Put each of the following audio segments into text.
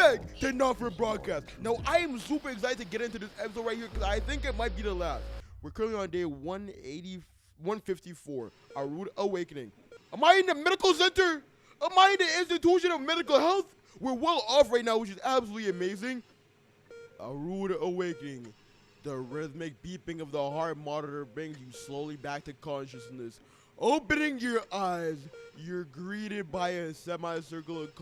back to Not For Broadcast. Now, I am super excited to get into this episode right here because I think it might be the last. We're currently on day 154, our rude awakening. Am I in the medical center? Am I in the institution of medical health? We're well off right now, which is absolutely amazing. A rude awakening. The rhythmic beeping of the heart monitor brings you slowly back to consciousness. Opening your eyes, you're greeted by a semicircle of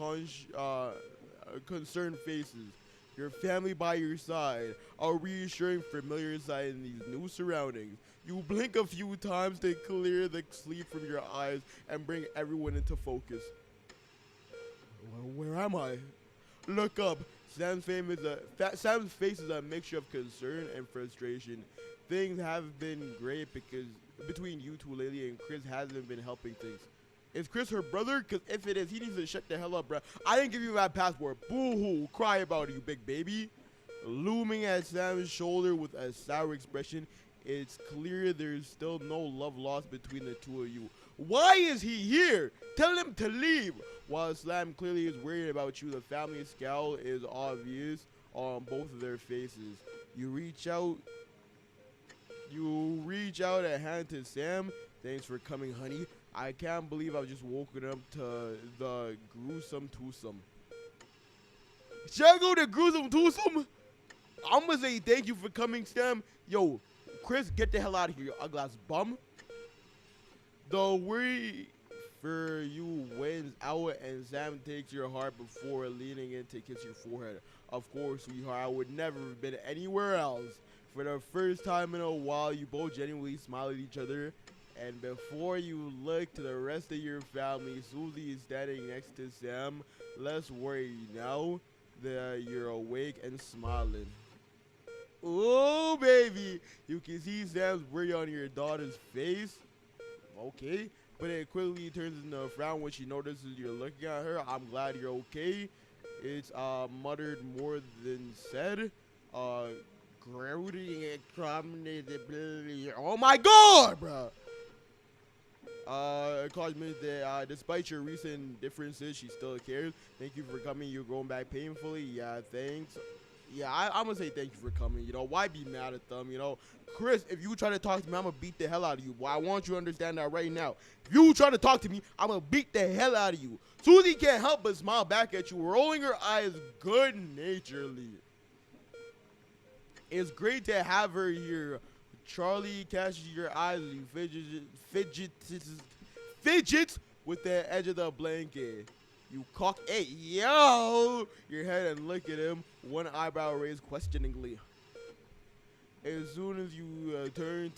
concerned faces. Your family by your side, a reassuring familiar sight in these new surroundings. You blink a few times to clear the sleep from your eyes and bring everyone into focus. Where am I? Look up. Sam's face is a mixture of concern and frustration. Things have been great because between you two lately, and Chris hasn't been helping things. Is Chris her brother? Because if it is, he needs to shut the hell up, bro. I didn't give you my passport. Boo-hoo. Cry about it, you big baby. Looming at Sam's shoulder with a sour expression, it's clear there's still no love lost between the two of you. Why is he here? Tell him to leave. While Slam clearly is worried about you, the family scowl is obvious on both of their faces. You reach out a hand to Sam. Thanks for coming, honey. I can't believe I've just woken up to the gruesome twosome. Should I go to gruesome twosome? I'm gonna say thank you for coming, Sam. Yo, Chris, get the hell out of here, you ugly ass bum. The worry for you wins out, and Sam takes your heart before leaning in to kiss your forehead. Of course, sweetheart, I would never have been anywhere else. For the first time in a while, you both genuinely smile at each other. And before you look to the rest of your family, Susie is standing next to Sam. Less worry now that you're awake and smiling. Oh, baby. You can see Sam's worry on your daughter's face. Okay. But it quickly turns into a frown when she notices you're looking at her. I'm glad you're okay. It's muttered more than said. Oh my god, bro. Acknowledgement that despite your recent differences, she still cares. Thank you for coming. You're going back painfully. Yeah, thanks. Yeah, I'm gonna say thank you for coming. You know, why be mad at them? You know, Chris, if you try to talk to me, I'm gonna beat the hell out of you. Boy, I want you to understand that right now. If you try to talk to me, I'm gonna beat the hell out of you. Susie can't help but smile back at you, rolling her eyes good-naturedly. It's great to have her here. Charlie catches your eyes as you fidgets with the edge of the blanket. You cock your head and look at him, one eyebrow raised questioningly. As soon as you turn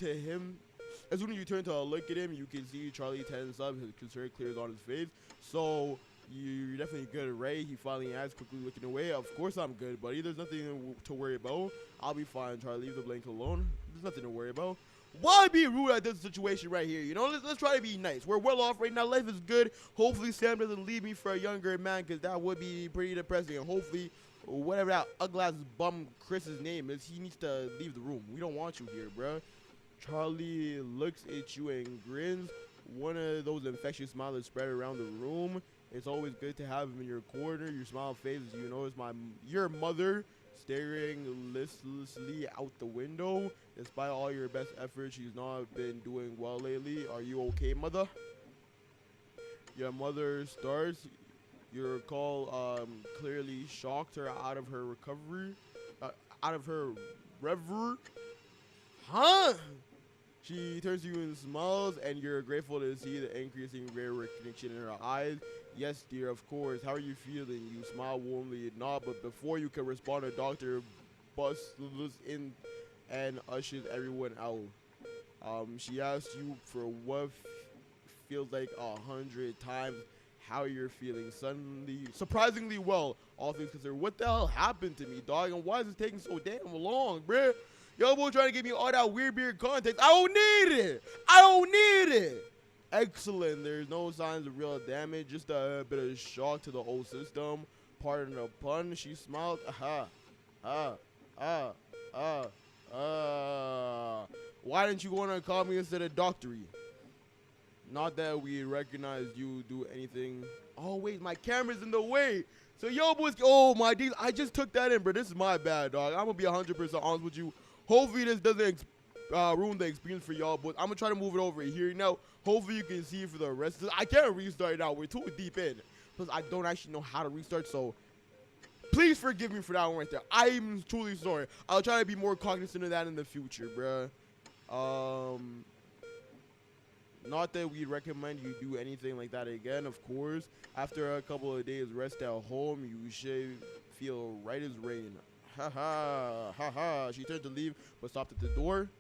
to look at him, you can see Charlie tense up. His concern clears on his face. So you're definitely good, right? He finally asks, quickly looking away. Of course I'm good, buddy. There's nothing to worry about. I'll be fine, Charlie. Leave the blanket alone. There's nothing to worry about. Why be rude at this situation right here? You know, let's try to be nice. We're well off right now. Life is good. Hopefully Sam doesn't leave me for a younger man, because that would be pretty depressing. And hopefully, whatever that ugly ass bum Chris's name is, he needs to leave the room. We don't want you here, bro. Charlie looks at you and grins. One of those infectious smiles spread around the room. It's always good to have him in your corner. Your smile fades as you notice your mother staring listlessly out the window. Despite all your best efforts, she's not been doing well lately. Are you okay, mother? Your mother starts. Your call clearly shocked her out of her reverie. Huh? She turns to you and smiles, and you're grateful to see the increasing rare recognition in her eyes. Yes, dear, of course. How are you feeling? You smile warmly, nod, but before you can respond, a doctor busts in and ushers everyone out. She asks you for what feels like 100 times how you're feeling. Suddenly, surprisingly well, all things considered. What the hell happened to me, dog? And why is it taking so damn long, bruh? Y'all boy trying to give me all that weird context. I don't need it. Excellent. There's no signs of real damage, just a bit of shock to the old system. Pardon the pun. She smiled. Why didn't you want to call me instead of doctory? Not that we recognize you do anything. Oh wait, my camera's in the way. So yo boys, oh my D's, I just took that in, bro. This is my bad, dog. I'm gonna be 100% honest with you. Hopefully this doesn't ruin the experience for y'all, but I'm gonna try to move it over here now. Hopefully you can see for the rest of this. I can't restart it now. We're too deep in. Plus I don't actually know how to restart, so please forgive me for that one right there. I'm truly sorry. I'll try to be more cognizant of that in the future, bruh. Not that we recommend you do anything like that again, of course. After a couple of days rest at home, you should feel right as rain. Ha ha, ha ha. She turned to leave, but stopped at the door.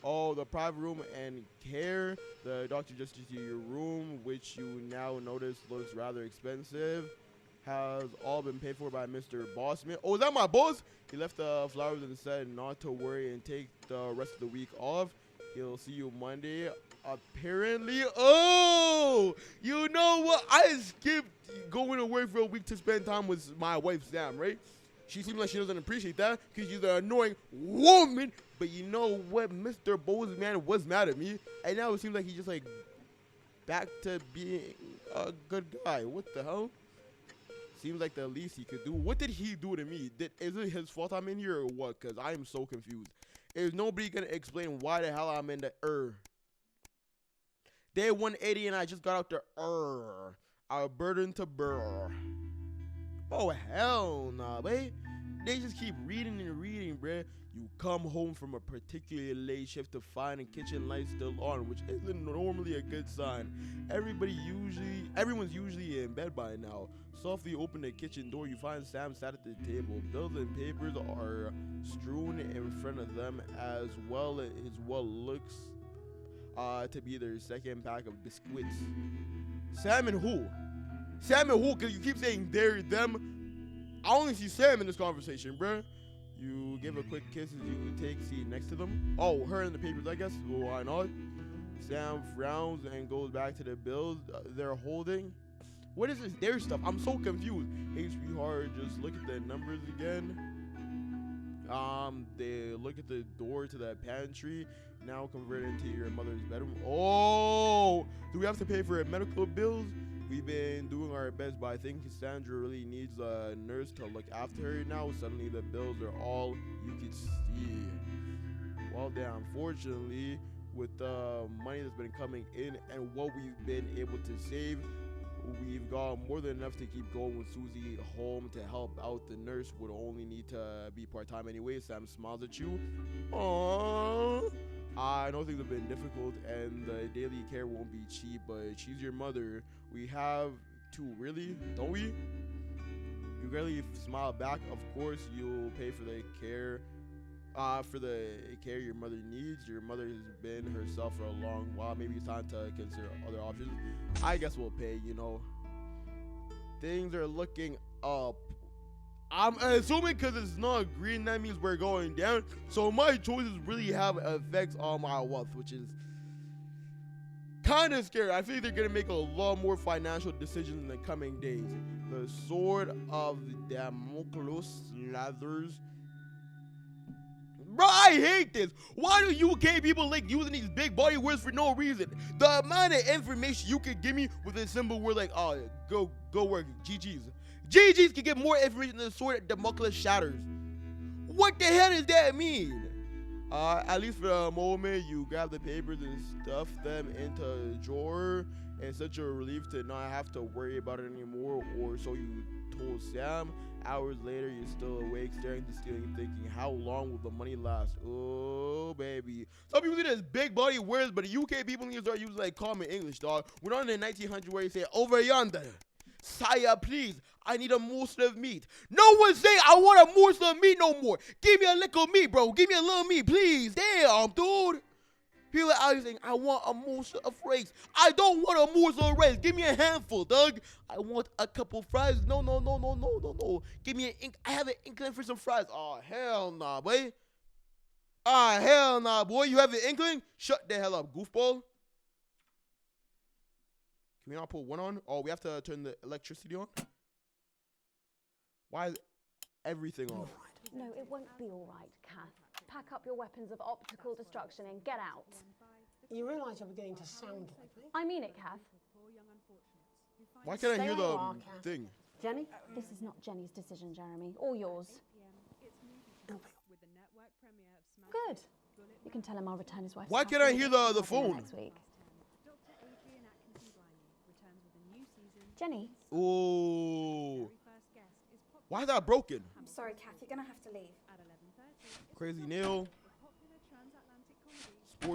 Oh, the private room and care. The doctor just to your room, which you now notice looks rather expensive. Has all been paid for by Mr. Bossman. Oh, is that my boss? He left the flowers and said not to worry and take the rest of the week off. He'll see you Monday. Apparently, oh, you know what? I skipped going to work for a week to spend time with my wife, Sam, right? She seems like she doesn't appreciate that because she's an annoying woman. But you know what? Mr. Bozeman was mad at me. And now it seems like he's just like back to being a good guy. What the hell? Seems like the least he could do. What did he do to me? Is it his fault I'm in here or what? Because I am so confused. Is nobody going to explain why the hell I'm in the Day 180 and I just got out the our burden to burr. Oh, hell nah, babe. They just keep reading and reading, bruh. You come home from a particularly late shift to find the kitchen lights still on, which isn't normally a good sign. Everyone's usually in bed by now. Softly open the kitchen door. You find Sam sat at the table. Bills and papers are strewn in front of them, as well as what looks to be their second pack of biscuits. Sam and who? Sam and who? Because you keep saying they're them. I only see Sam in this conversation, bruh. You give a quick kiss as you take seat next to them. Oh, her in the papers, I guess. Why not? Sam frowns and goes back to the bills they're holding. What is this their stuff? I'm so confused. Hey, sweetheart, just look at the numbers again. They look at the door to the pantry, now converted into your mother's bedroom. Oh, do we have to pay for medical bills? We've been doing our best, but I think Cassandra really needs a nurse to look after her now. Suddenly the bills are all you can see. Well, then, unfortunately, with the money that's been coming in and what we've been able to save, we've got more than enough to keep going with Susie home to help out. The nurse would only need to be part-time anyway. Sam smiles at you. Aww. I know things have been difficult and the daily care won't be cheap, but she's your mother. We have to, really? Don't we? You really smile back. Of course, you'll pay for the care your mother needs. Your mother has been herself for a long while. Maybe it's time to consider other options. I guess we'll pay, you know. Things are looking up. I'm assuming because it's not green, that means we're going down. So my choices really have effects on my wealth, which is kind of scary. I think they're going to make a lot more financial decisions in the coming days. The sword of Damocles lathers. Bro, I hate this. Why do UK people like using these big body words for no reason? The amount of information you can give me with a simple word like, oh, go work, GG's. GG's can get more information than the sword that Damocles shatters. What the hell does that mean? At least for the moment, you grab the papers and stuff them into a drawer. And such a relief to not have to worry about it anymore, or so you told Sam. Hours later, you're still awake, staring at the ceiling, thinking, how long will the money last? Oh, baby. Some people say this big body words, but the UK people need to start using like common English, dog. We're not in the 1900s where you say, over yonder. Sire, please, I need a morsel of meat. No one say I want a morsel of meat no more. Give me a little meat, bro. Give me a little meat, please. Damn, dude. People are out here saying, I want a morsel of rice. I don't want a morsel of rice. Give me a handful, Doug. I want a couple fries. No. Give me I have an inkling for some fries. Oh, hell nah, boy. Ah, hell nah, boy. You have an inkling? Shut the hell up, goofball. Can we not put one on? Oh, we have to turn the electricity on? Why is everything off? No, it won't be all right, Kath. Pack up your weapons of optical destruction and get out. You realise you're beginning to sound like me? I mean it, Kath. Why can't I Stay hear where you the are, Kath. thing? Jenny? This is not Jenny's decision, Jeremy, or yours. Good. You can tell him I'll return his wife's Why custody can't I hear the dinner phone? next week. Jenny, Ooh. Why is that broken? I'm sorry, Kath, you're gonna have to leave. Crazy Neil.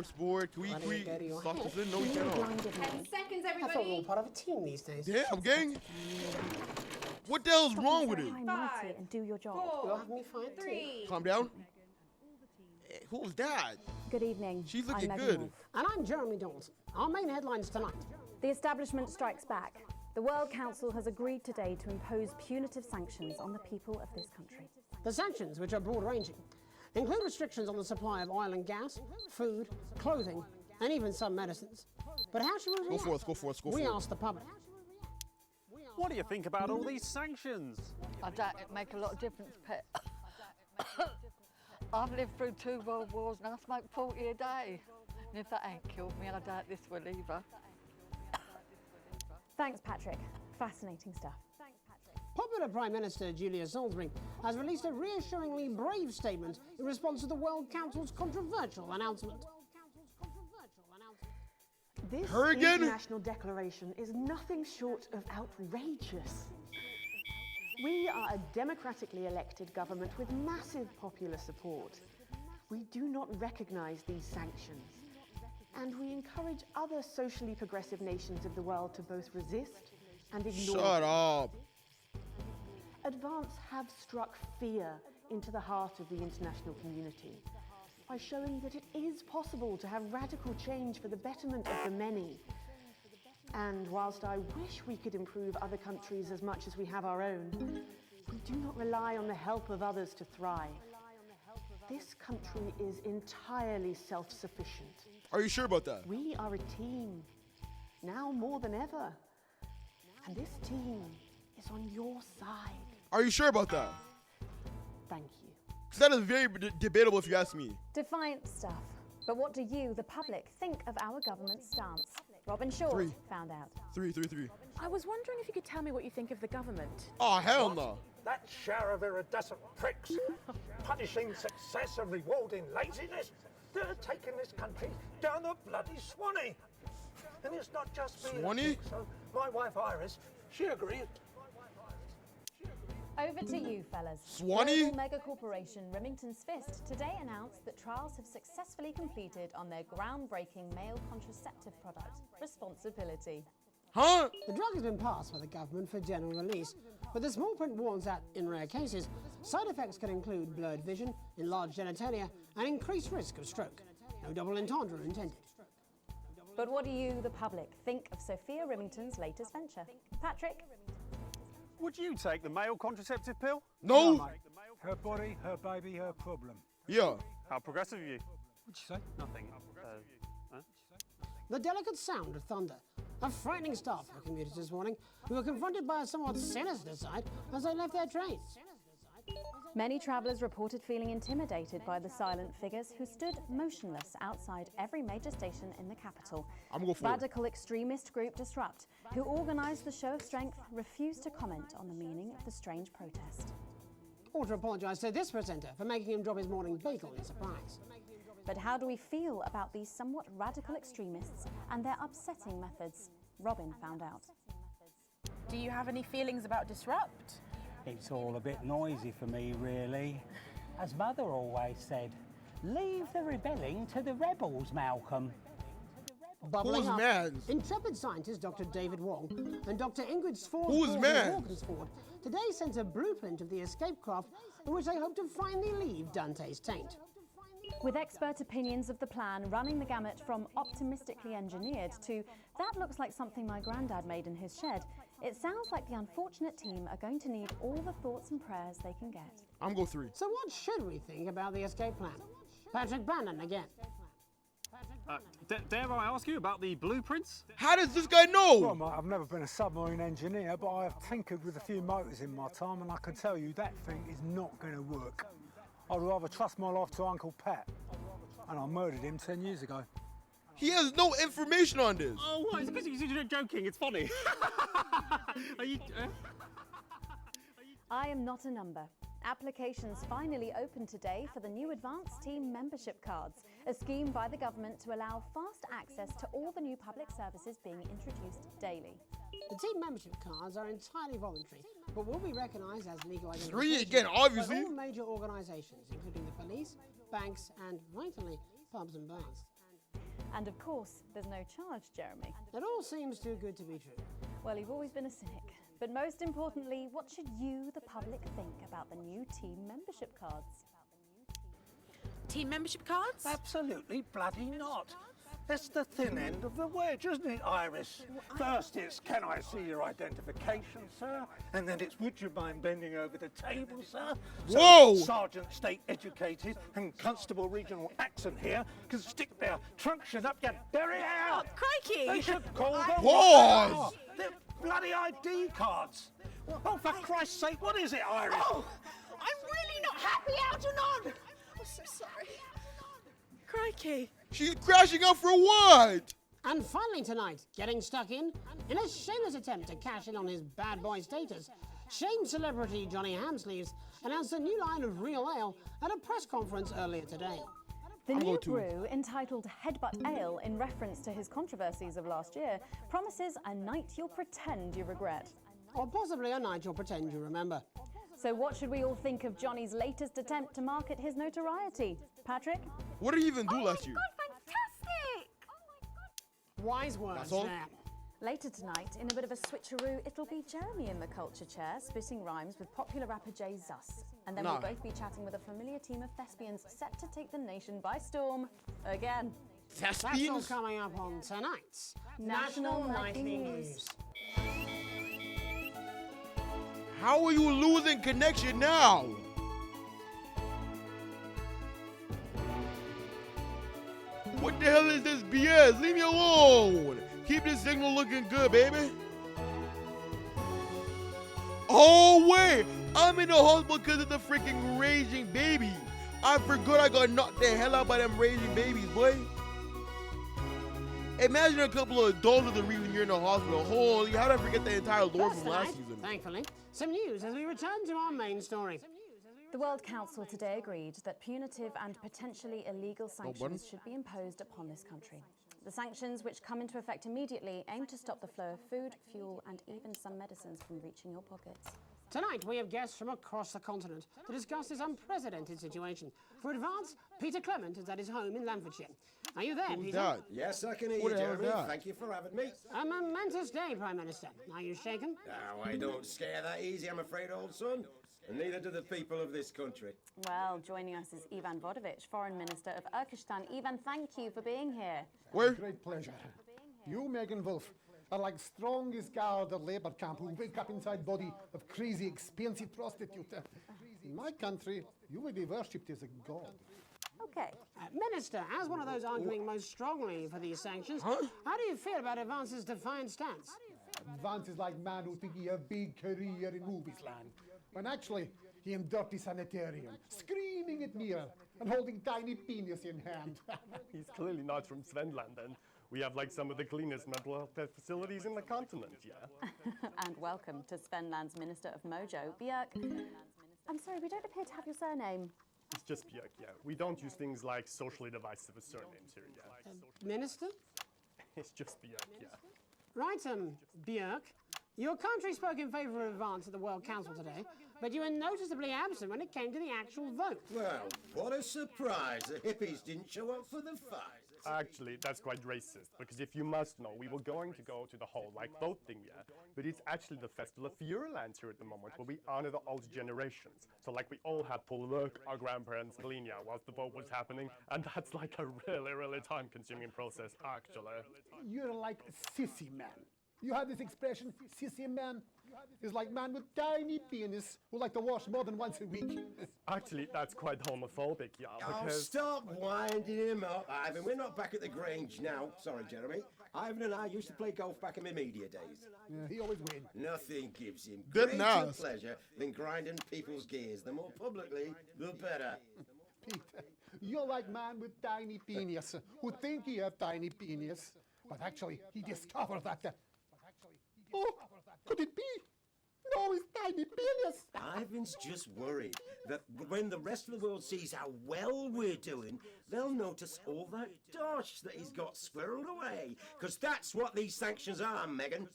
Sport. Can we lock this in? No, we you cannot. blinded 10 me. seconds, I thought we were everybody. all part of a team these days. Damn, gang. What the hell's wrong with it? High and mighty and do your job. You'll 4, have me fired too. 3. Calm down. Hey, who's that? Good evening. She's I'm looking Megan good. Wolf. And I'm Jeremy Dawson. Our main headlines tonight. The establishment strikes back. The World Council has agreed today to impose punitive sanctions on the people of this country. The sanctions, which are broad-ranging, include restrictions on the supply of oil and gas, food, clothing, and even some medicines. But how should we react? Go for it. We asked the public. What do you think about all these sanctions? I doubt it make a lot of difference, Pet. I've lived through 2 world wars and I smoke 40 a day. And if that ain't killed me, I doubt this will either. Thanks, Patrick. Fascinating stuff. Popular Prime Minister Julia Salisbury has released a reassuringly brave statement in response to the World Council's controversial announcement. This Her again? international declaration is nothing short of outrageous. We are a democratically elected government with massive popular support. We do not recognise these sanctions. And we encourage other socially progressive nations of the world to both resist and ignore. Shut up. Advance have struck fear into the heart of the international community by showing that it is possible to have radical change for the betterment of the many. And whilst I wish we could improve other countries as much as we have our own, we do not rely on the help of others to thrive. This country is entirely self-sufficient. Are you sure about that? We are a team, now more than ever. And this team is on your side. Are you sure about that? Thank you. 'Cause that is very debatable if you ask me. Defiant stuff. But what do you, the public, think of our government's stance? Robin Short 3. found out. 3. I was wondering if you could tell me what you think of the government. Oh, hell no. That shower of iridescent pricks, punishing success and rewarding laziness, they're taking this country down the bloody Swanee. And it's not just me. Swanee? So my wife Iris, she agreed. Over to you, fellas. Swanee? Global mega corporation Remington's Fist today announced that trials have successfully completed on their groundbreaking male contraceptive product, Responsibility. Huh? The drug has been passed by the government for general release, but the small print warns that, in rare cases, side effects can include blurred vision, enlarged genitalia, and increased risk of stroke. No double entendre intended. But what do you, the public, think of Sophia Remington's latest venture? Patrick? Would you take the male contraceptive pill? No. Her body, her baby, her problem. Yeah. How progressive of you. What'd you say? Nothing. The delicate sound of thunder. A frightening start for commuters this morning, who were confronted by a somewhat sinister sight as they left their trains. Many travellers reported feeling intimidated by the silent figures who stood motionless outside every major station in the capital. I'm gonna go for it. Radical extremist group Disrupt, who organised the show of strength, refused to comment on the meaning of the strange protest. Or to apologise to this presenter for making him drop his morning bagel in surprise. But how do we feel about these somewhat radical extremists and their upsetting methods? Robin found out. Do you have any feelings about Disrupt? It's all a bit noisy for me, really. As Mother always said, leave the rebelling to the rebels, Malcolm. Bubbling Who's up, mad? intrepid scientist Dr. David Wong and Dr. Ingrid Sford Who's mad? Walkersford today sent a blueprint of the escape craft in which they hope to finally leave Dante's taint. With expert opinions of the plan running the gamut from optimistically engineered to that looks like something my granddad made in his shed, it sounds like the unfortunate team are going to need all the thoughts and prayers they can get. I'm gonna go 3. So what should we think about the escape plan? Patrick Bannon again. Dare I ask you about the blueprints? How does this guy know? Well, mate, I've never been a submarine engineer, but I have tinkered with a few motors in my time, and I can tell you that thing is not going to work. I'd rather trust my life to Uncle Pat, and I murdered him 10 years ago. He has no information on this. Oh, what? It's because you're joking. It's funny. Are you... I am not a number. Applications finally opened today for the new advanced team membership cards, a scheme by the government to allow fast access to all the new public services being introduced daily. The team membership cards are entirely voluntary, but will be recognised as legal Read identification it again, obviously. by all major organisations, including the police, banks, and, vitally, pubs and bars. And of course, there's no charge, Jeremy. It all seems too good to be true. Well, you've always been a cynic. But most importantly, what should you, the public, think about the new team membership cards? Team membership cards? Absolutely bloody not. That's the thin end of the wedge, isn't it, Iris? First it's, can I see your identification, sir? And then it's, would you mind bending over the table, sir? So Whoa! Sergeant State Educated and Constable Regional Accent here can stick their truncheon up your derriere. Oh, crikey! They should call them Pause! They're bloody ID cards. Oh, for Christ's sake, what is it, Iris? Oh, I'm really not happy, Algernon! I'm so sorry. Crikey. She's crashing out for what? And finally tonight, getting stuck in a shameless attempt to cash in on his bad boy status, shamed celebrity Johnny Hamsleeves announced a new line of real ale at a press conference earlier today. The new brew, entitled Headbutt Ale, in reference to his controversies of last year, promises a night you'll pretend you regret. Or possibly a night you'll pretend you remember. So what should we all think of Johnny's latest attempt to market his notoriety? Patrick? What did he even do last year? Fantastic! Wise words That's all? there. Later tonight, in a bit of a switcheroo, it'll be Jeremy in the culture chair, spitting rhymes with popular rapper Jay Zus. And then No. we'll both be chatting with a familiar team of thespians set to take the nation by storm. Again. That's all Thespians? coming up on tonight's National Nightly Nightly News. How are you losing connection now? What the hell is this BS? Leave me alone. Keep this signal looking good, baby. Oh, wait. I'm in the hospital because of the freaking raging baby. I forgot I got knocked the hell out by them raging babies, boy. Imagine a couple of adults with the reason you're in the hospital. Holy, how did I forget the entire lore First from last tonight, season? thankfully, some news as we return to our main story. The World Council today agreed that punitive and potentially illegal button. sanctions should be imposed upon this country. The sanctions, which come into effect immediately, aim to stop the flow of food, fuel, and even some medicines from reaching your pockets. Tonight, we have guests from across the continent to discuss this unprecedented situation. For Advance, Peter Clement is at his home in Lamfordshire. Are you there, Who's Peter? that? Yes, I can hear What you, the hell is Jeremy. that? Thank you for having me. A momentous day, Prime Minister. Are you shaken? Now, I don't scare that easy, I'm afraid, old son. And neither do the people of this country. Well, joining us is Ivan Vodovich, Foreign Minister of Urkistan. Ivan, thank you for being here. Where? Great pleasure. You, Megan Wolf, are like strongest guard at labor camp who wake up inside body of crazy, expensive prostitute. In my country, you will be worshipped as a god. Okay. Minister, as one of those arguing most strongly for these sanctions, how do you feel about Advance's defiant stance? Vance is like man who think he have big career in movies land, when actually he in dirty sanitarium, screaming at mirror and holding tiny penis in hand. He's clearly not from Svenland, and we have like some of the cleanest mental health facilities in the continent, yeah? And welcome to Svenland's Minister of Mojo, Björk. I'm sorry, we don't appear to have your surname. It's just Björk, yeah. We don't use things like socially divisive surnames here, yeah. Minister? It's just Björk, yeah. Right, Björk. Your country spoke in favour of Advance at the World Council today, but you were noticeably absent when it came to the actual vote. Well, what a surprise. The hippies didn't show up for the fight. Actually, that's quite racist, because if you must know, we were going to go to the whole, like, vote thing, yeah? But it's actually the Festival of Furelands here at the moment, where we honor the old generations. So, like, we all had to look our grandparents' linear whilst the vote was happening, and that's like a really, really time-consuming process, actually. You're like sissy man. You have this expression, sissy man? Is like man with tiny penis who like to wash more than once a week. Actually, that's quite homophobic, yeah, Oh, because... stop winding him up, Ivan. We're not back at the Grange now. Sorry, Jeremy. Ivan and I used to play golf back in my media days. Yeah, he always wins. Nothing gives him Didn't greater ask. pleasure than grinding people's gears. The more publicly, the better. Peter, You're like man with tiny penis, who think he have tiny penis, but actually he discovered that. Oh, could it be? No, it's tiny penis. Ivan's just worried that when the rest of the world sees how well we're doing, they'll notice all that dosh that he's got squirreled away. Because that's what these sanctions are, Megan.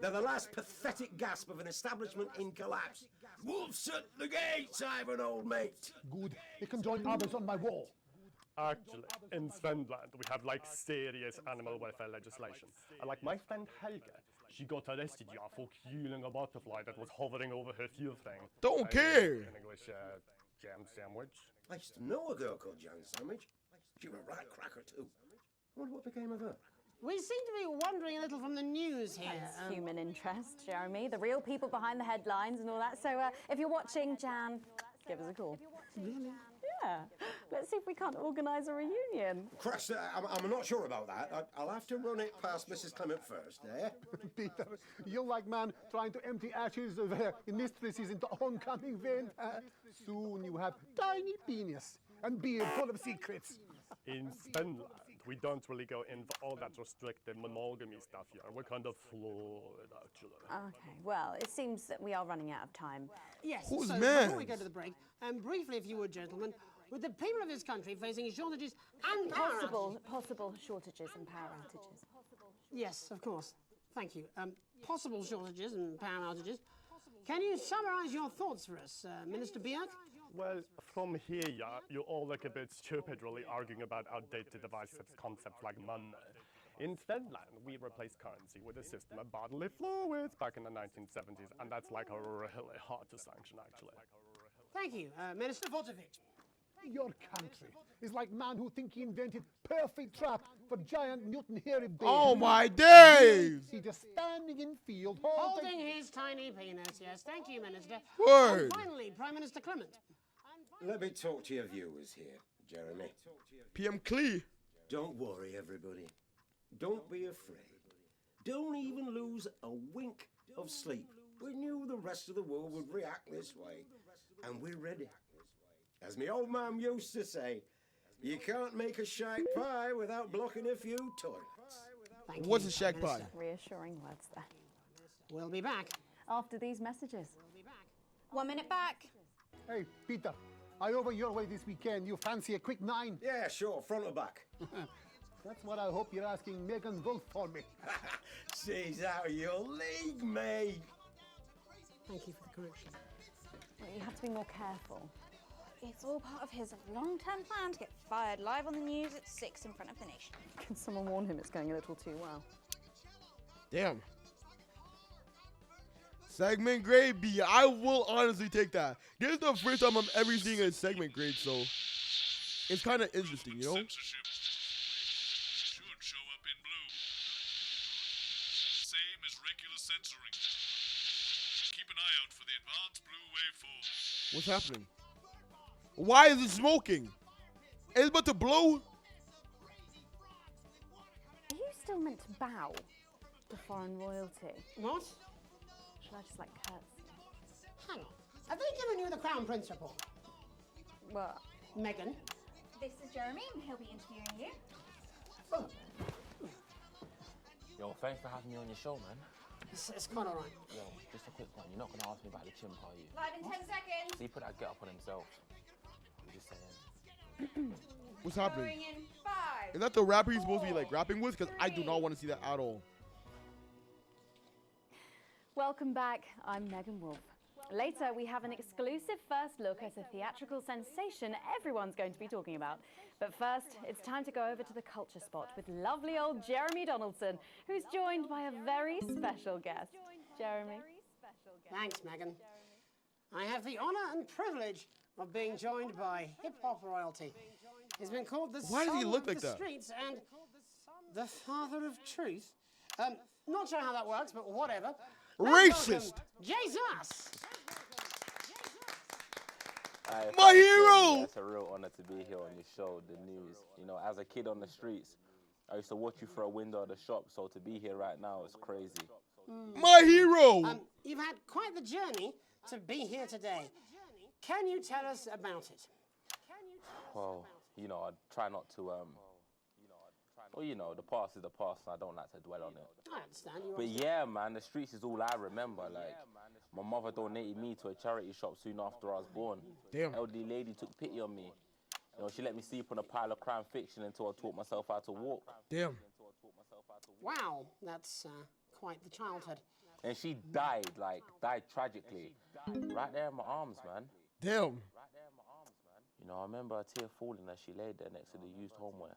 They're the last pathetic gasp of an establishment in collapse. Wolves at the gates, Ivan, old mate. Good, they can join others on my wall. Actually, in Svenland, we have like serious animal welfare legislation. And like my friend Helga, she got arrested for killing a butterfly that was hovering over her fuel tank. Don't care. In English, jam sandwich. I used to know a girl called Jan Sandwich. She was a right cracker too. I wonder what became of her. We seem to be wandering a little from the news here. It's human interest, Jeremy. The real people behind the headlines and all that. So if you're watching, Jan, give us a call. Really? Yeah. Let's see if we can't organise a reunion. Christ, I'm not sure about that. I'll have to run it past Mrs. Clement first, eh? Peter, you're like man trying to empty ashes of mistresses into oncoming vent. Soon you have tiny penis and beard full of secrets. In Svenland, we don't really go in for all that restricted monogamy stuff here. We're kind of flawed, actually. Okay, well, it seems that we are running out of time. Yes, Who's so mad? before we go to the break, briefly, if you would, gentlemen, with the people of this country facing shortages and power Possible shortages and power outages. Yes, of course. Thank you. Possible shortages and power outages. Can you summarise your thoughts for us, Minister Bierk? Well, from here, you all look a bit stupid really arguing about outdated divisive concepts like money. In Svenland, we replaced currency with a system of bodily fluids back in the 1970s, and that's like really hard to sanction, actually. Thank you, Minister Votovich. Your country is like man who think he invented perfect trap for giant Newton hairy bear. Oh my days! He just standing in field Holding his tiny penis, yes. Thank you, Minister. Word. And finally, Prime Minister Clement. Let me talk to your viewers here, Jeremy. PM Clee. Don't worry, everybody. Don't be afraid. Don't even lose a wink of sleep. We knew the rest of the world would react this way, and we're ready. As my old man used to say, you can't make a shag pie without blocking a few toilets. Thank What's you, a shag Prime pie? Minister. Reassuring words there. We'll be back. After these messages. 1 minute back. Hey, Peter, I over your way this weekend. You fancy a quick 9? Yeah, sure, front or back. That's what I hope you're asking Megan Wolf for me. She's out of your league, mate. Thank you for the correction. Well, you have to be more careful. It's all part of his long-term plan to get fired live on the news at 6 in front of the nation. Can someone warn him it's going a little too well? Damn. Segment grade B. I will honestly take that. This is the first time I'm ever seeing a segment grade, so it's kind of interesting, you know? Censorship should show up in blue. Same as regular censoring. Keep an eye out for the advanced blue waveform. What's happening? Why is it smoking? It's about to blow. Are you still meant to bow to foreign royalty? What? Should I just like curtsy? Hang on. Have they given you the Crown Prince report? Well, Meghan? This is Jeremy, and he'll be interviewing you. Oh, Yo, thanks for having me on your show, man. it's quite all right. Yo, just a quick one. You're not going to ask me about the chimp, are you? Live in 10 seconds. So he put that get up on himself. I'm just saying. What's happening? Going in 5. Is that the rapper he's supposed to be like rapping with? Because I do not want to see that at all. welcome back. I'm Megan Wolf. Later, we have an exclusive first look at a theatrical sensation everyone's going to be talking about. But first, it's time to go over to the culture spot with lovely old Jeremy Donaldson, who's joined by a very special guest. Jeremy. Thanks, Megan. I have the honour and privilege of being joined by hip-hop royalty. He's been called the Why does he soul look of like the that? streets and the father of truth. Not sure how that works, but whatever. Let's Racist! welcome Jesus! My hero! It's a real honor to be here on your show, The News. You know, as a kid on the streets, I used to watch you through a window of the shop, so to be here right now is crazy. My hero! You've had quite the journey to be here today. Can you tell us about it? Well, you know, I try not to, well, you know, the past is the past, and I don't like to dwell on it. I understand. You But yeah, man, the streets is all I remember. Like, my mother donated me to a charity shop soon after I was born. Damn. Elderly lady took pity on me. You know, she let me sleep on a pile of crime fiction until I taught myself how to walk. Damn. Wow, that's quite the childhood. And she died tragically. Right there in my arms, man. Damn. You know, I remember a tear falling as she laid there next to the used homeware.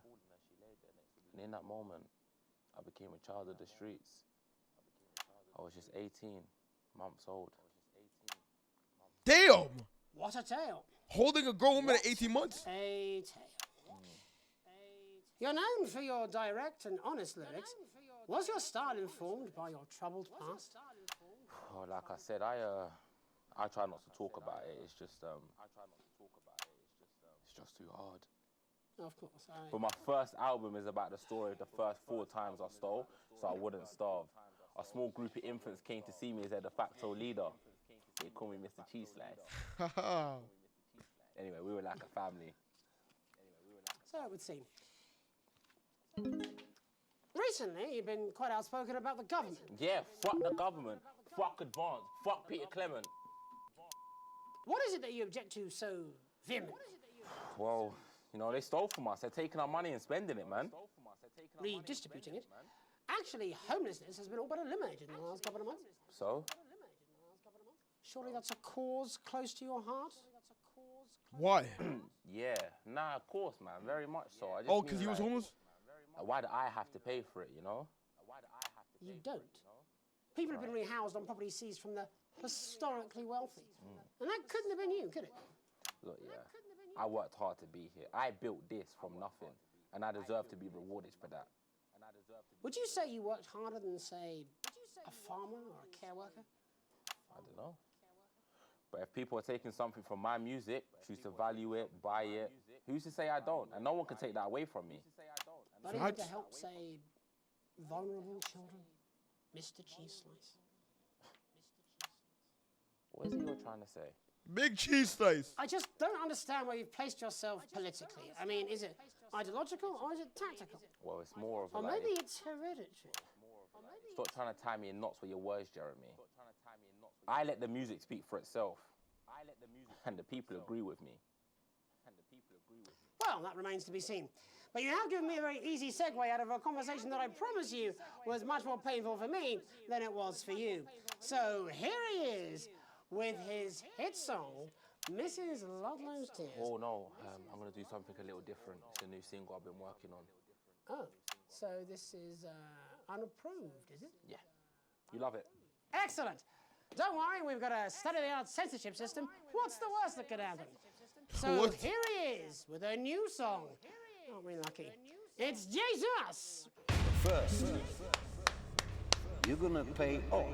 And in that moment, I became a child of the streets. I was just 18 months old. Damn! What a tale. Holding a grown woman at 18 months? A tale. You're known for your direct and honest lyrics. Was your style informed by your troubled past? Oh, like I said, I try not to talk about it. It's just too hard. Of course. But my first album is about the story of the first 4 times I stole, so I wouldn't starve. A small group of infants came to see me as their de facto leader. They call me Mr. Cheese Slice. Anyway, we were like a family. So it would seem. Recently, you've been quite outspoken about the government. Yeah, fuck the government. Fuck Advance. Fuck Peter Clement. What is it that you object to so vehemently? Well, you know, they stole from us. They're taking our money and spending it, man. Redistributing it. Actually, homelessness has been all but eliminated in the last couple of months. So? Surely that's a cause close to your heart? Why? Yeah, nah, of course, man. Very much so. I just Oh, because he was homeless? Why do I have to pay for it, you know? You don't. People have been rehoused on property seized from the historically wealthy. And that couldn't have been you, could it? Look, yeah, I worked hard to be here. I built this from nothing, and I deserve to be rewarded for that. Would you say you worked harder than, say, a farmer or a care worker? I don't know. But if people are taking something from my music, choose to value it, buy it, who's to say I don't? And no one can take that away from me. Not even to help, say, vulnerable children? Mr. Cheese Slice. What is it you're trying to say? Big Cheese Slice. I just don't understand where you've placed yourself politically. I mean, is it ideological or is it tactical? Well, it's more of a Or maybe it's hereditary. Stop trying to tie me in knots with your words, Jeremy. I let the music speak for itself. And the people agree with me. Well, that remains to be seen. But you have given me a very easy segue out of a conversation that I promise you was much more painful for me than it was for you. So here he is with his hit song, Mrs. Ludlow's Tears. Oh no, I'm going to do something a little different. It's a new single I've been working on. Oh, so this is unapproved, is it? Yeah, you love it. Excellent. Don't worry, we've got a state-of-the-art censorship system. What's the worst that could happen? So here he is with a new song. Aren't we lucky? It's Jesus! First, you're gonna pay up.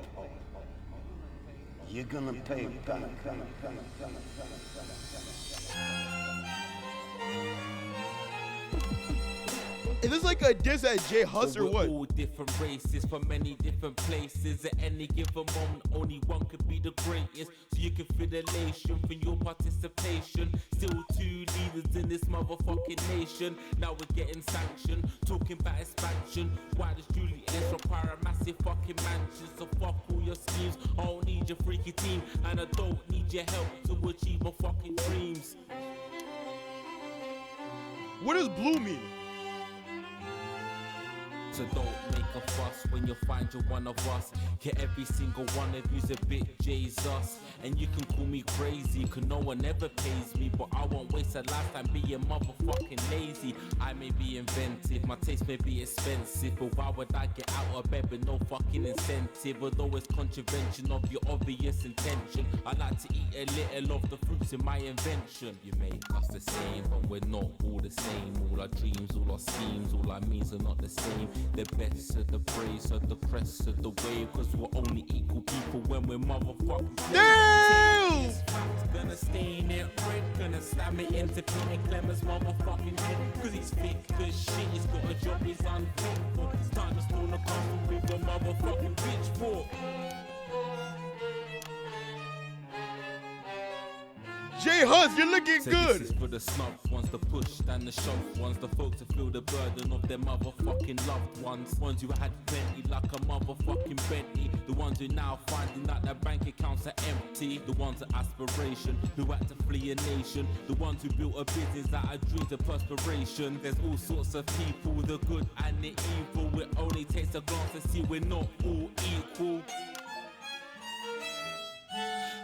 You're gonna pay back. Is this like a diss at J Hus or what? All different races from many different places. At any given moment, only one could be the greatest. So you can feel the elation from your participation. Still 2 leaders in this motherfucking nation. Now we're getting sanctioned, talking about expansion. Why does Julius require a massive fucking mansion? So fuck all your schemes. I don't need your freaky team, and I don't need your help to achieve my fucking dreams. What does blue mean? So don't make a fuss when you find you're one of us. Yeah, every single one of you's a bit Jesus. And you can call me crazy, cause no one ever pays me. But I won't waste a lifetime being motherfucking lazy. I may be inventive, my taste may be expensive. But why would I get out of bed with no fucking incentive? Although it's contravention of your obvious intention. I like to eat a little of the fruits in my invention. You make us the same, but we're not all the same. All our dreams, all our schemes, all our means are not the same. The best of the praise of the crest of the wave. Cause we're only equal people when we're motherfucking damn! Gonna stain it red, gonna slam it into Peter Clemens' motherfucking head. Cause he's thick as shit, he's got a job he's unfaithful. It's time to storm the castle with the motherfucking pitchfork. Jay Hus, you're looking So good. this is for the snuff ones, the push and the shove ones, the folks that feel the burden of their motherfucking loved ones who had plenty like a motherfucking Bentley, the ones who now finding that their bank accounts are empty, the ones of aspiration who had to flee a nation, the ones who built a business out of dreams of perspiration. There's all sorts of people, the good and the evil. It only takes a glance to see we're not all equal.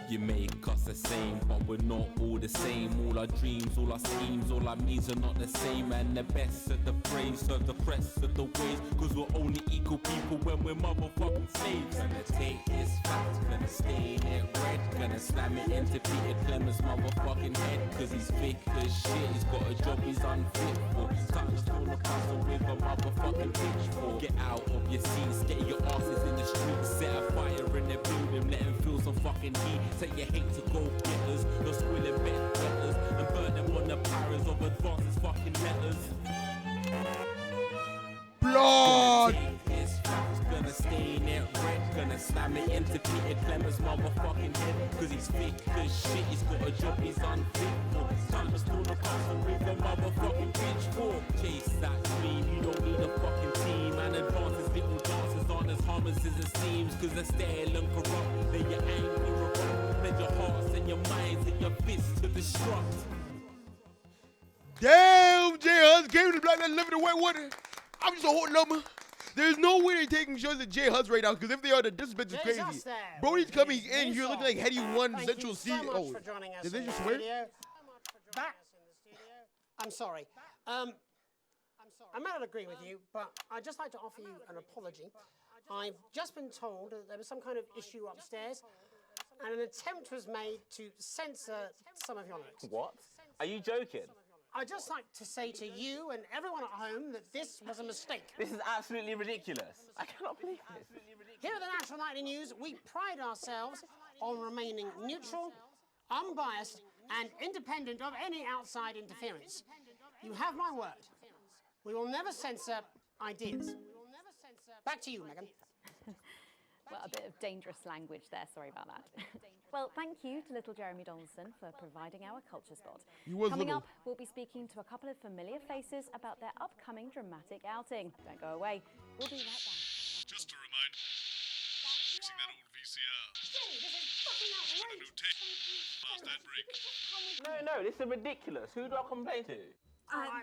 You make us the same, but we're not all the same. All our dreams, all our schemes, all our means are not the same. And the best of the praise serve the press of the ways, cause we're only equal people when we're motherfucking slaves. Gonna take this fact, gonna stain it red, gonna slam it into Peter Clemens' motherfucking head, cause he's thick as shit, he's got a job he's unfit for. Time to storm the castle with a motherfucking pitchfork. Get out of your seats, get your asses in the streets, set a fire in the building, let him feel some fucking heat. Take your hate to go-getters, no squilling bed letters, and burn them on the powers of advances fucking letters. Blood! Gonna take his facts, gonna stain it red, gonna slam it into Peter Clemens' motherfucking head, cause he's thick as shit, he's got a job he's unfit for. Time to storm the castle with a motherfucking pitchfork. Chase that dream, you don't need a fucking team, and advances little dances aren't as harmless as it seems, cause they're stale and corrupt, then you're angry or wrong, then your hearts and your minds and your fists to destruct. Damn, Jay Hus came to the black man living the white water. I'm just a whole number. There's no way they're taking shots at Jay Hus right now, because if they are, the disrespect is crazy. Brody's coming in here looking like Heady One Central C. Oh, did they just swear? I'm sorry. I may not agree with you, but I'd just like to offer you an apology. I've just been told that there was some kind of issue upstairs, and an attempt was made to censor some of your lyrics. What? Are you joking? I'd just like to say to you and everyone at home that this was a mistake. This is absolutely ridiculous. I cannot believe this. Here at the National Nightly News, we pride ourselves on remaining neutral, unbiased, and independent of any outside interference. You have my word. We will never censor ideas. Back to you, Megan. Well, a bit of dangerous language there, sorry about that. Well, thank you to little Jeremy Donaldson for providing our culture spot. Coming up, we'll be speaking to a couple of familiar faces about their upcoming dramatic outing. Don't go away. We'll be right back. Just a reminder, fixing that old VCR. A new tape. Past that break. No, this is ridiculous. Who do I complain to?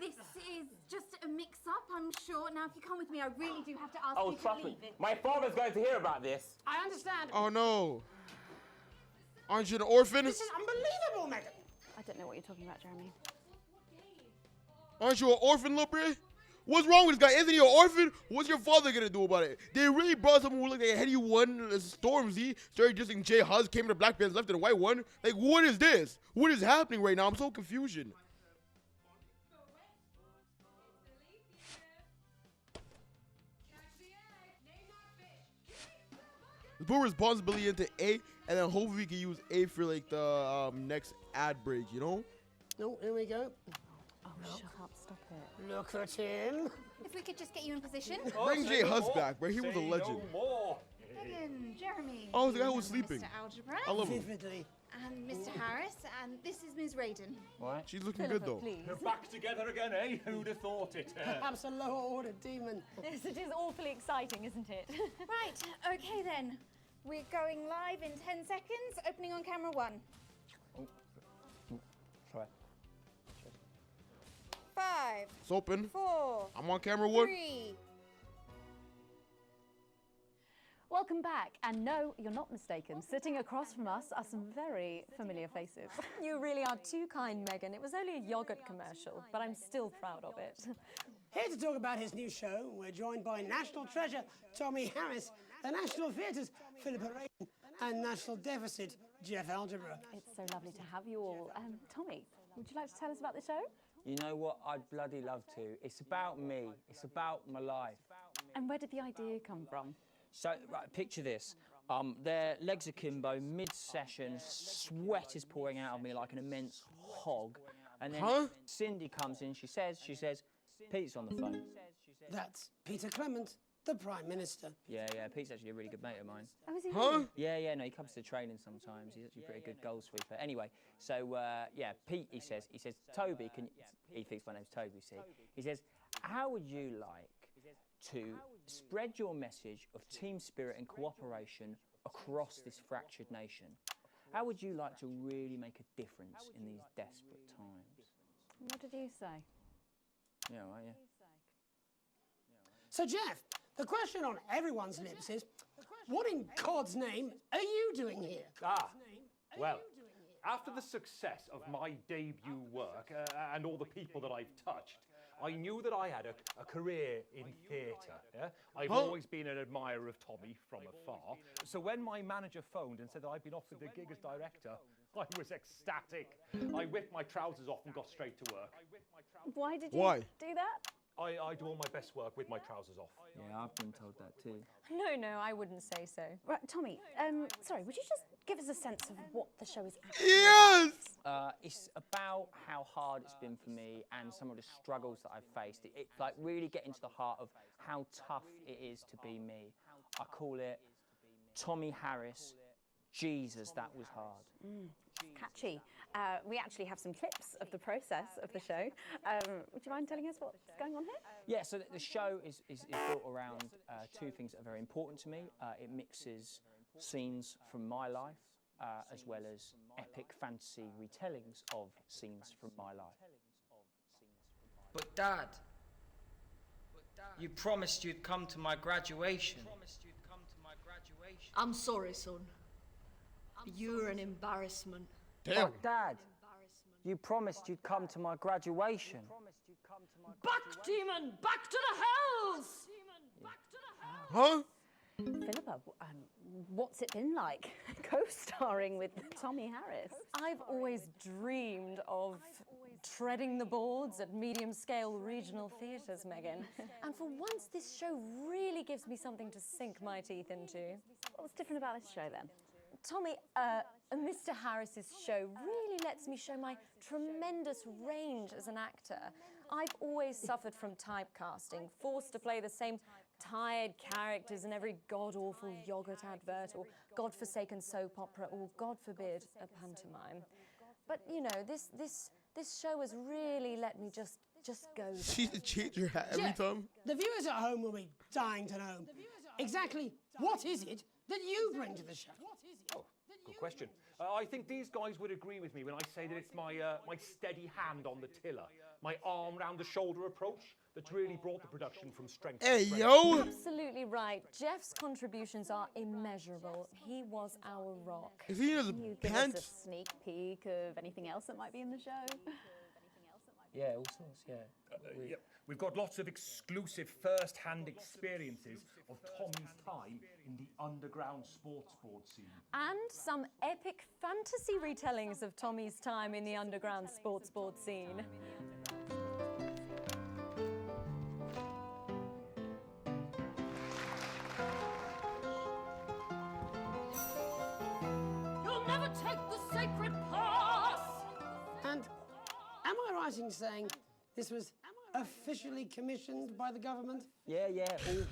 This is just a mix-up, I'm sure. Now, if you come with me, I really do have to ask Oh, you to trust me. leave it. My father's going to hear about this. I understand. Oh, no. Aren't you an orphan? This is unbelievable, Megan. I don't know what you're talking about, Jeremy. Aren't you an orphan, little bro? What's wrong with this guy? Isn't he an orphan? What's your father gonna do about it? They really brought someone who looked like Heady One, Stormzy, started just in Jay Hus, came to Black Pants, left in a white one. Like, what is this? What is happening right now? I'm so confused. Let's put responsibility into A, and then hopefully we can use A for like the next ad break, you know? No, here we go. Oh, shut up, stop it. Look at him. If we could just get you in position. Bring Jay Hus back, bro. He was a legend. Megan, Jeremy. Oh, the guy who was sleeping. Mr. Algebra. I love him. Vividly. And Mr. Harris, and this is Ms. Radin. What? She's looking good, though. You're back together again, eh? Who'd have thought it? Perhaps a lower order demon. Yes, it is awfully exciting, isn't it? Right, okay then. We're going live in 10 seconds, opening on camera 1. Sorry. 5. It's open. 4. I'm on camera 1. 3. Welcome back, and no, you're not mistaken. Sitting across from us are some very familiar faces. You really are too kind, Megan. It was only a yogurt commercial, but I'm still proud of it. Here to talk about his new show, we're joined by National Treasure Tommy Harris, the National Theatre's Philippa Radin, and National Deficit Jeff Algebra. It's so lovely to have you all. Tommy, would you like to tell us about the show? You know what? I'd bloody love to. It's about me. It's about my life. And where did the idea come from? So, right, picture this. Their legs akimbo, mid-session, sweat is pouring out of me like an immense hog. And then Cindy comes in, she says, Pete's on the phone. That's Peter Clement, the Prime Minister. Yeah, Pete's actually a really good mate of mine. Oh, is he? Huh? Yeah, no, he comes to training sometimes. He's actually a pretty good goal sweeper. Anyway, so yeah, Pete, he says, Toby, he thinks my name's Toby, see? He says, how would you like to spread your message of team spirit and cooperation across this fractured nation? How would you like to really make a difference in these desperate times? What did you say? Yeah, right, yeah. So, Jeff, the question on everyone's lips is, what in God's name are you doing here? Well, after the success of my debut work and all the people that I've touched, I knew that I had a career in theatre. Yeah? I've always been an admirer of Tommy from afar. So when my manager phoned and said that I'd been offered the gig as director, I was ecstatic. I whipped my trousers off and got straight to work. Why did you do that? I do all my best work with my trousers off. Yeah, I've been told that too. No, I wouldn't say so. Right, Tommy, sorry, would you just give us a sense of what the show is actually Yes! It's about how hard it's been for me and some of the struggles that I've faced. It's like really getting to the heart of how tough it is to be me. I call it Tommy Harris. Jesus, that was hard. Catchy. We actually have some clips of the process of the show. Would you mind telling us what's going on here? Yeah, so the show is built around two things that are very important to me. It mixes scenes from my life as well as epic fantasy retellings of scenes from my life. But Dad, you promised you'd come to my graduation. I'm sorry, son. You're an embarrassment. Damn. But Dad, you promised you'd come to my graduation. Back, demon! Back to the hells! Huh? Philippa, what's it been like co-starring with Tommy Harris? I've always dreamed of treading the boards at medium-scale regional theatres, Megan. And for once, this show really gives me something to sink my teeth into. What's different about this show, then? Tommy, Mr. Harris's show really lets me show my tremendous range as an actor. I've always suffered from typecasting, forced to play the same tired characters in every god-awful yogurt advert or godforsaken soap opera or, God forbid, a pantomime. But, you know, this show has really let me just go there. She change her hat every time. The viewers at home will be dying to know exactly what is it that you bring to the show. Oh, good question. I think these guys would agree with me when I say that it's my steady hand on the tiller, my arm round the shoulder approach that's really brought the production from strength to strength. Yo! Absolutely right. Jeff's contributions are immeasurable. He was our rock. Is he in his Can you give pants? us a sneak peek of anything else that might be in the show? Yeah, all sorts, yeah. Yep. We've got lots of exclusive first-hand experiences of Tommy's time in the underground sports board scene. And some epic fantasy retellings of Tommy's time in the underground sports board scene. You'll never take the sacred pass! And am I right in saying this was officially commissioned by the government? Yeah,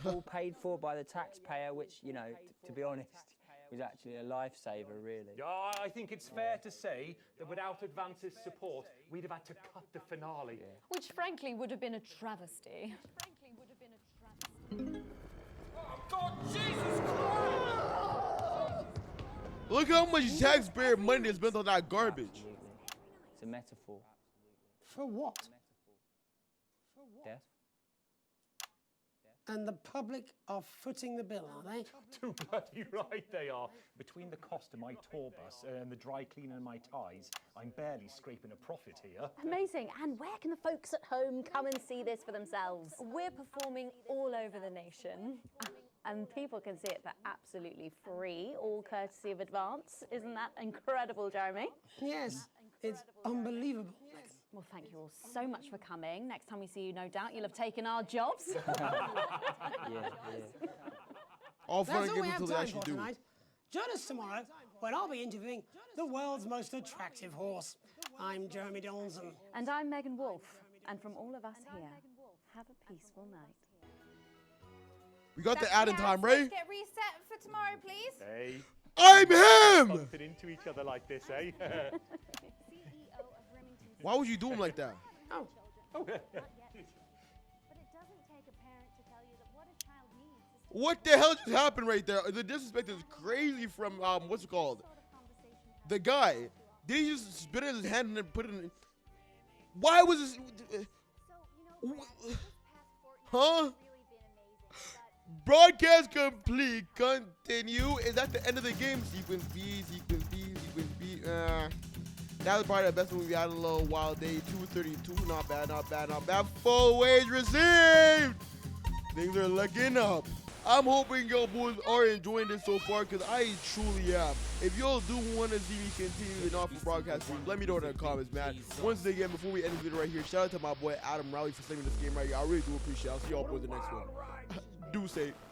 all paid for by the taxpayer, which, you know, to be honest, was actually a lifesaver, really. Yeah, I think it's fair to say that without Advance's support, we'd have had to cut the finale. Which frankly would have been a travesty. Oh, God, Jesus Christ! Look how much taxpayer money is spent on that garbage. Absolutely. It's a metaphor. For what? Death. And the public are footing the bill, are they? Too bloody right they are. Between the cost of my tour bus and the dry cleaning of my ties, I'm barely scraping a profit here. Amazing. And where can the folks at home come and see this for themselves? We're performing all over the nation. And people can see it for absolutely free, all courtesy of Advance. Isn't that incredible, Jeremy? Yes, it's unbelievable. Well, thank you all so much for coming. Next time we see you, no doubt, you'll have taken our jobs. Yeah. All fun That's and all we games have until they time actually for do. tonight. Join us tomorrow when I'll be interviewing the world's most attractive horse. I'm Jeremy Donaldson. And I'm Megan Wolfe. And from all of us here, have a peaceful night. We got the That's ad in the time, ad. right? Let's get reset for tomorrow, please. Hey. I'm him! Bumping into each other like this, eh? Why would you do him like that? Oh. What the hell just happened right there? The disrespect is crazy from what's it called? The guy. Did he just spit in his hand and then put it in? Why was this? Huh? Broadcast complete. Continue. Is that the end of the game? Sequence B, sequence B, sequence B. That was probably the best one we had in a little while. Day 232. Not bad, not bad, not bad. Full wage received. Things are looking up. I'm hoping y'all boys are enjoying this so far because I truly am. If y'all do want to see me continue and offer broadcast streams, let me know in the comments, man. Once again, before we end this video right here, shout out to my boy Adam Rowley for saving this game right here. I really do appreciate it. I'll see y'all boys in the next one. Do say.